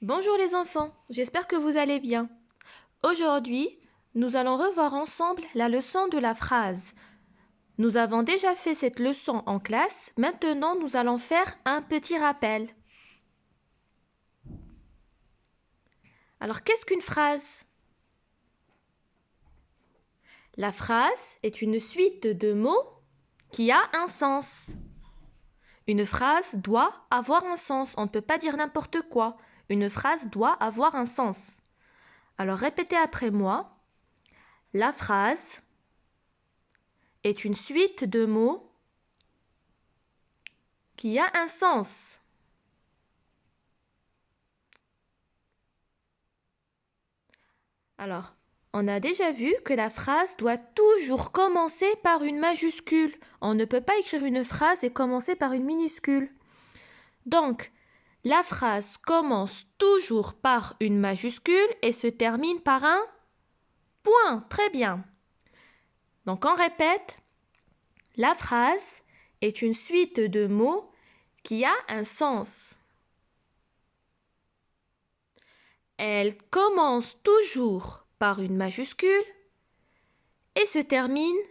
Bonjour les enfants, j'espère que vous allez bien. Aujourd'hui, nous allons revoir ensemble la leçon de la phrase. Nous avons déjà fait cette leçon en classe, maintenant nous allons faire un petit rappel. Alors qu'est-ce qu'une phrase? La phrase est une suite de mots qui a un sens. Une phrase doit avoir un sens, on ne peut pas dire n'importe quoi. Une phrase doit avoir un sens. Alors répétez après moi. La phrase est une suite de mots qui a un sens. Alors, on a déjà vu que la phrase doit toujours commencer par une majuscule. On ne peut pas écrire une phrase et commencer par une minuscule. Donc, la phrase commence toujours par une majuscule et se termine par un point. Très bien. Donc, on répète. La phrase est une suite de mots qui a un sens. Elle commence toujours par une majuscule et se termine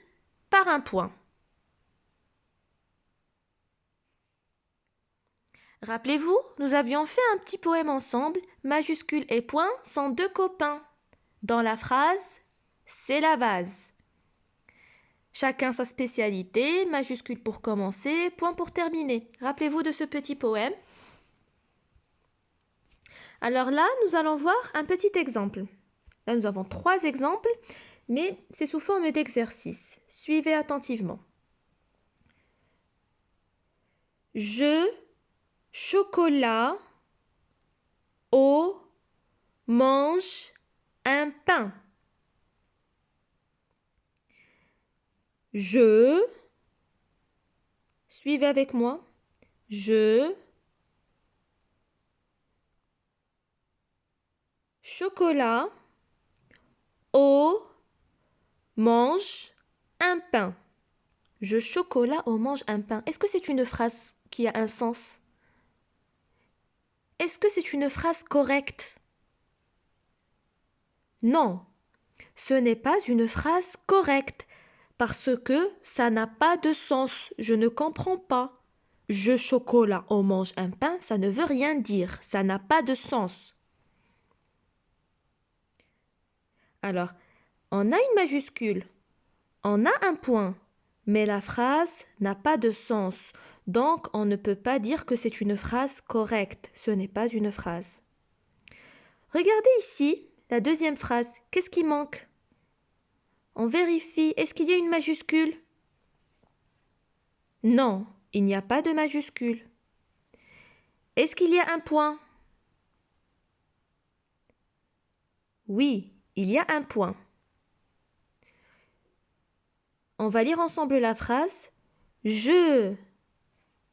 par un point. Rappelez-vous, nous avions fait un petit poème ensemble. Majuscule et point sont deux copains. Dans la phrase, c'est la base. Chacun sa spécialité, majuscule pour commencer, point pour terminer. Rappelez-vous de ce petit poème. Alors là, nous allons voir un petit exemple. Là, nous avons 3 exemples, mais c'est sous forme d'exercice. Suivez attentivement. Je, chocolat, eau, mange un pain. Je, suivez avec moi, je, chocolat, eau, mange un pain. Je, chocolat, eau, mange un pain. Est-ce que c'est une phrase qui a un sens? Est-ce que c'est une phrase correcte? Non, ce n'est pas une phrase correcte parce que ça n'a pas de sens. Je ne comprends pas. Je, chocolat, on mange un pain, ça ne veut rien dire. Ça n'a pas de sens. Alors, on a une majuscule, on a un point, mais la phrase n'a pas de sens. Donc, on ne peut pas dire que c'est une phrase correcte. Ce n'est pas une phrase. Regardez ici, la deuxième phrase. Qu'est-ce qui manque? On vérifie. Est-ce qu'il y a une majuscule? Non, il n'y a pas de majuscule. Est-ce qu'il y a un point? Oui, il y a un point. On va lire ensemble la phrase. Je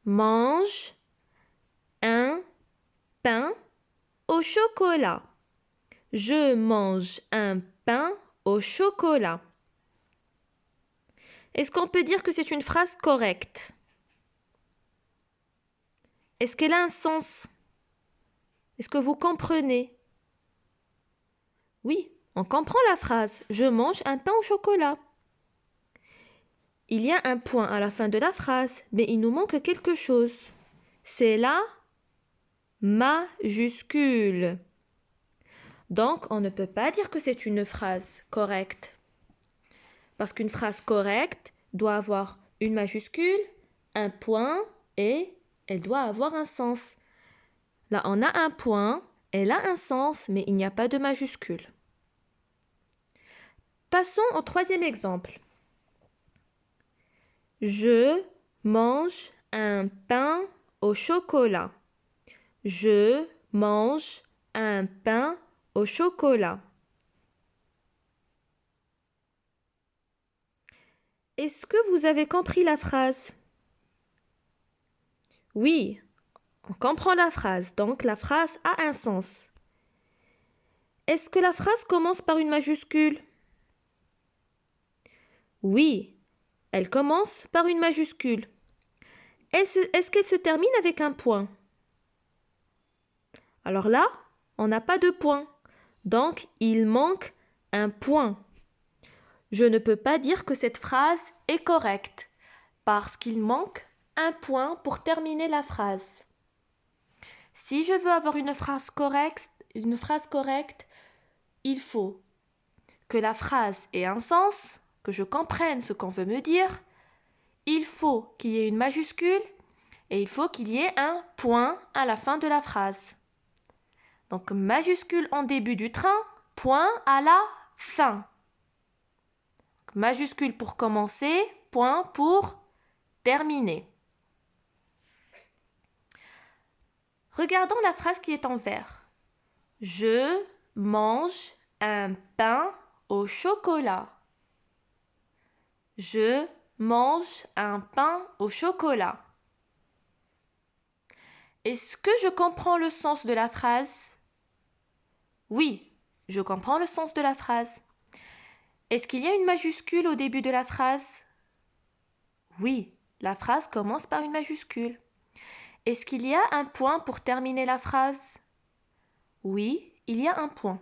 mange un pain au chocolat. Je mange un pain au chocolat. Est-ce qu'on peut dire que c'est une phrase correcte? Est-ce qu'elle a un sens? Est-ce que vous comprenez? Oui, on comprend la phrase. Je mange un pain au chocolat. Il y a un point à la fin de la phrase, mais il nous manque quelque chose. C'est la majuscule. Donc, on ne peut pas dire que c'est une phrase correcte. Parce qu'une phrase correcte doit avoir une majuscule, un point et elle doit avoir un sens. Là, on a un point, elle a un sens, mais il n'y a pas de majuscule. Passons au troisième exemple. Je mange un pain au chocolat. Je mange un pain au chocolat. Est-ce que vous avez compris la phrase? Oui, on comprend la phrase, donc la phrase a un sens. Est-ce que la phrase commence par une majuscule? Oui, elle commence par une majuscule. Est-ce qu'elle se termine avec un point? Alors là, on n'a pas de point. Donc, il manque un point. Je ne peux pas dire que cette phrase est correcte parce qu'il manque un point pour terminer la phrase. Si je veux avoir une phrase correcte, il faut que la phrase ait un sens, que je comprenne ce qu'on veut me dire. Il faut qu'il y ait une majuscule et il faut qu'il y ait un point à la fin de la phrase. Donc majuscule en début du train, point à la fin. Majuscule pour commencer, point pour terminer. Regardons la phrase qui est en vert. Je mange un pain au chocolat. Je mange un pain au chocolat. Est-ce que je comprends le sens de la phrase? Oui, je comprends le sens de la phrase. Est-ce qu'il y a une majuscule au début de la phrase? Oui, la phrase commence par une majuscule. Est-ce qu'il y a un point pour terminer la phrase? Oui, il y a un point.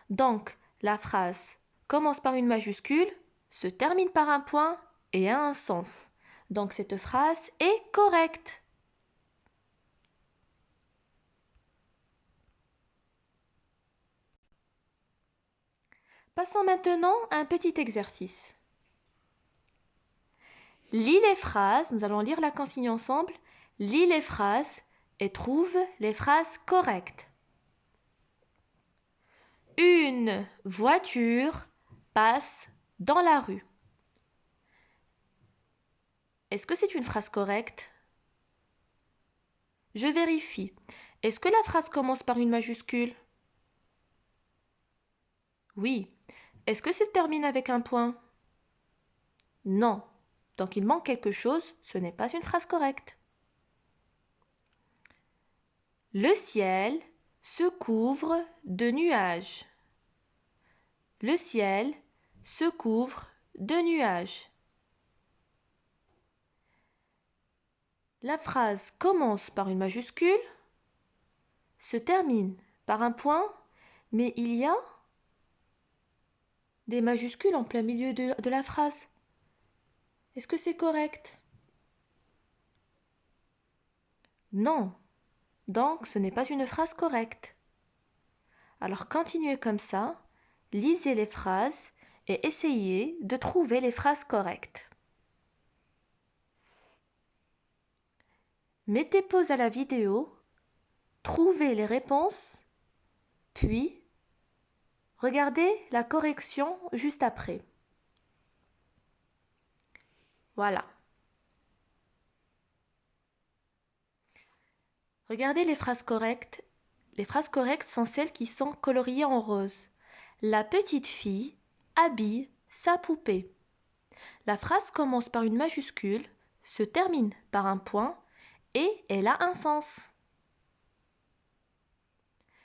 Donc, la phrase commence par une majuscule, se termine par un point et a un sens. Donc, cette phrase est correcte. Passons maintenant à un petit exercice. Lis les phrases, nous allons lire la consigne ensemble. Lis les phrases et trouve les phrases correctes. Une voiture passe dans la rue. Est-ce que c'est une phrase correcte? Je vérifie. Est-ce que la phrase commence par une majuscule? Oui. Est-ce que ça termine avec un point? Non. Donc il manque quelque chose, ce n'est pas une phrase correcte. Le ciel se couvre de nuages. Le ciel se couvre de nuages. La phrase commence par une majuscule, se termine par un point, mais il y a des majuscules en plein milieu de la phrase. Est-ce que c'est correct? Non. Donc, ce n'est pas une phrase correcte. Alors, continuez comme ça, lisez les phrases et essayez de trouver les phrases correctes. Mettez pause à la vidéo, trouvez les réponses, puis regardez la correction juste après. Voilà. Regardez les phrases correctes. Les phrases correctes sont celles qui sont coloriées en rose. La petite fille habille sa poupée. La phrase commence par une majuscule, se termine par un point et elle a un sens.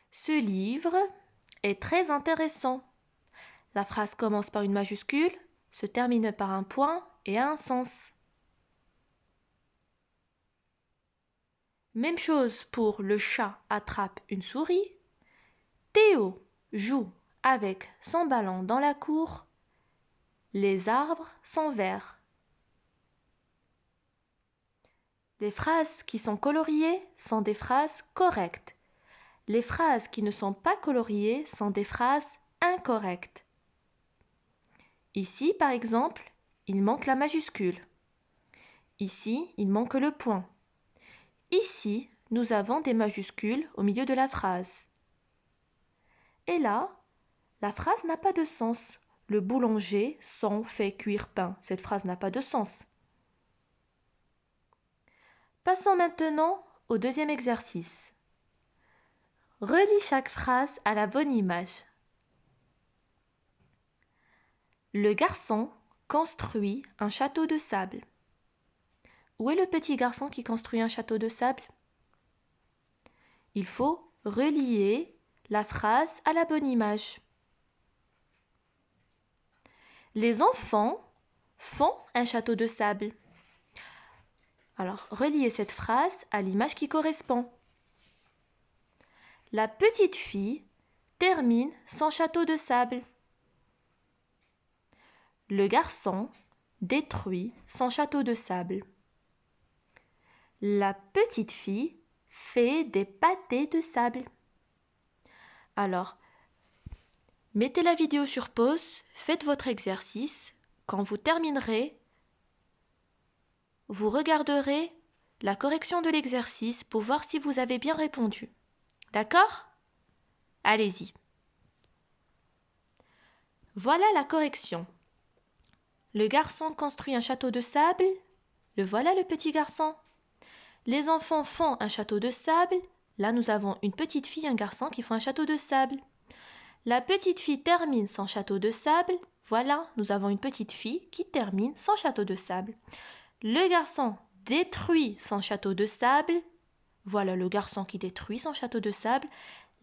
Ce livre est très intéressant. La phrase commence par une majuscule, se termine par un point et a un sens. Même chose pour le chat attrape une souris. Théo joue avec son ballon dans la cour. Les arbres sont verts. Les phrases qui sont coloriées sont des phrases correctes. Les phrases qui ne sont pas coloriées sont des phrases incorrectes. Ici, par exemple, il manque la majuscule. Ici, il manque le point. Ici, nous avons des majuscules au milieu de la phrase. Et là, la phrase n'a pas de sens. Le boulanger s'en fait cuire pain. Cette phrase n'a pas de sens. Passons maintenant au deuxième exercice. Relis chaque phrase à la bonne image. Le garçon construit un château de sable. Où est le petit garçon qui construit un château de sable? Il faut relier la phrase à la bonne image. Les enfants font un château de sable. Alors, reliez cette phrase à l'image qui correspond. La petite fille termine son château de sable. Le garçon détruit son château de sable. La petite fille fait des pâtés de sable. Alors, mettez la vidéo sur pause, faites votre exercice. Quand vous terminerez, vous regarderez la correction de l'exercice pour voir si vous avez bien répondu. D'accord? Allez-y. Voilà la correction. Le garçon construit un château de sable. Le voilà le petit garçon. Les enfants font un château de sable. Là, nous avons une petite fille et un garçon qui font un château de sable. La petite fille termine son château de sable. Voilà, nous avons une petite fille qui termine son château de sable. Le garçon détruit son château de sable. Voilà le garçon qui détruit son château de sable.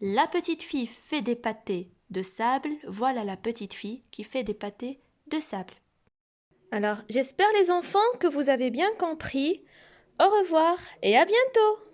La petite fille fait des pâtés de sable. Voilà la petite fille qui fait des pâtés de sable. Alors, j'espère les enfants que vous avez bien compris. Au revoir et à bientôt!